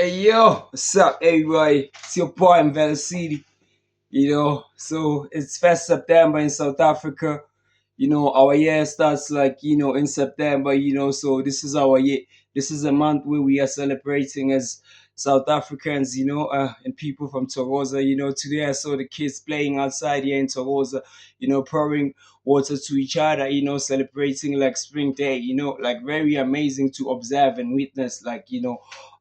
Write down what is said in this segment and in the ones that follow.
Hey yo, what's up, everybody? It's your boy Mvelocity. So it's first September in South Africa. Our year starts in September. So this is our year. This is a month where we are celebrating as South Africans. And people from Tokoza. Today I saw the kids playing outside here in Tokoza. Pouring water to each other. Celebrating like spring day. Like very amazing to observe and witness.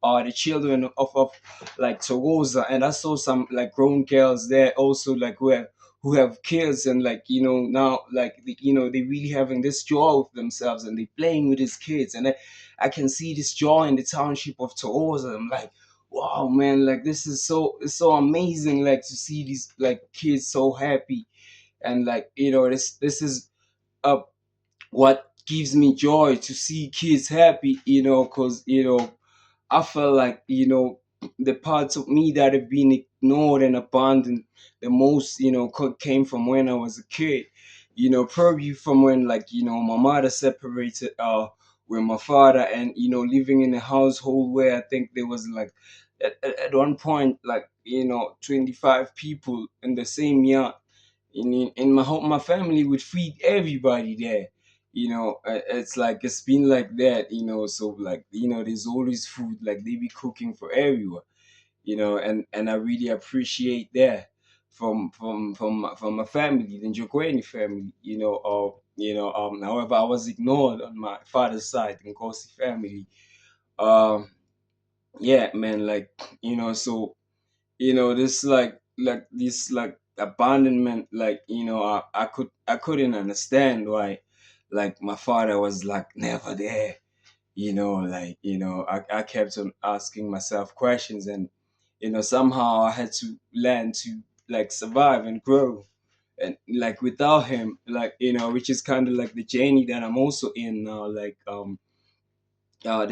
The children of like Tokoza, and I saw some like grown girls there also like who have kids, and now they really having this joy with themselves, and they playing with these kids, and I can see this joy in the township of Tokoza. I'm like, wow, man, like this is it's so amazing, like to see these like kids so happy, and this is uh what gives me joy to see kids happy, because I felt like, the parts of me that have been ignored and abandoned the most, came from when I was a kid. Probably from when, my mother separated with my father, and, living in a household where I think there was like, at one point, 25 people in the same yard. In my home, my family would feed everybody there. It's like it's been like that. So like there's always food, like they be cooking for everyone. And I really appreciate that from my family, the Njokweni family. However, I was ignored on my father's side, the Nkosi family. Um, yeah, man, so this this like abandonment, I couldn't understand why, like my father was like never there. I kept on asking myself questions, and somehow I had to learn to like survive and grow, and like without him, which is kind of like the journey that I'm also in now, the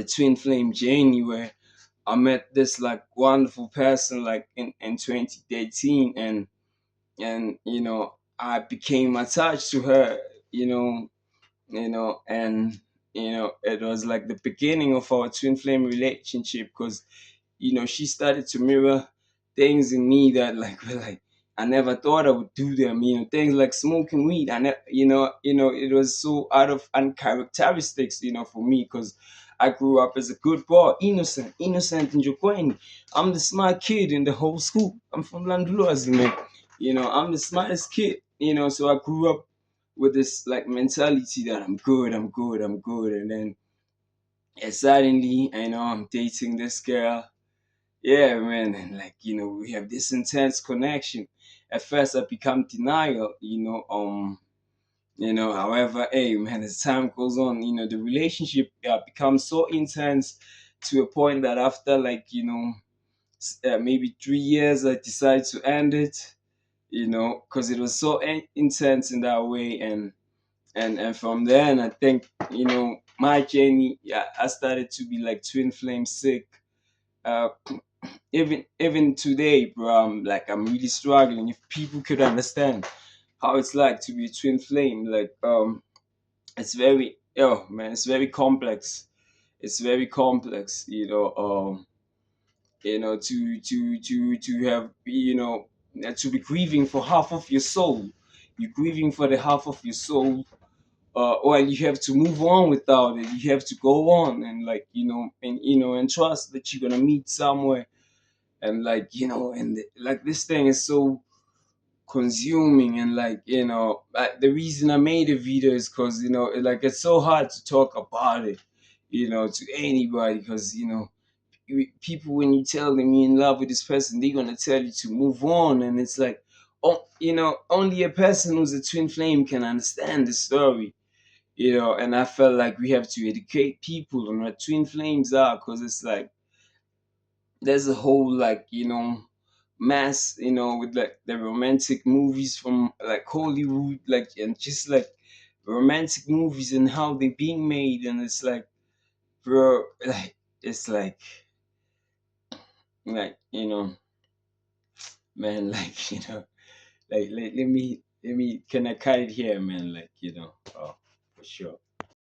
twin flame journey, where I met this like wonderful person like in 2013, and I became attached to her, you know, and it was like the beginning of our twin flame relationship, because she started to mirror things in me that like were like I never thought I would do them. Things like smoking weed. It was so out of uncharacteristics, for me, because I grew up as a good boy, innocent in Jokweni. I'm the smart kid in the whole school. I'm from Landulazi, man. I'm the smartest kid. So I grew up with this like mentality that I'm good, I'm good, I'm good, and then suddenly I know I'm dating this girl. Yeah, man, and we have this intense connection. At first, I become denial, However, hey, man, as time goes on, the relationship becomes so intense to a point that after maybe 3 years, I decide to end it, because it was so intense in that way, and from then, I think my journey, yeah, I started to be like twin flame sick. Uh, even today, bro, I'm really struggling. If people could understand how it's like to be a twin flame, it's very, oh man, it's very complex. It's very complex, to have, to be grieving for half of your soul. You're grieving for the half of your soul, well, you have to move on without it. You have to go on, and and trust that you're gonna meet somewhere, and this thing is so consuming, and the reason I made a video is because it's so hard to talk about it, to anybody, because people, when you tell them you're in love with this person, they're gonna tell you to move on, and it's like, oh, only a person who's a twin flame can understand the story. And I felt like we have to educate people on what twin flames are, because it's like there's a whole mass, with like the romantic movies from like Hollywood, and just like romantic movies and how they're being made, and it's like, bro, like it's like man, let me can I cut it here, man, oh, for sure.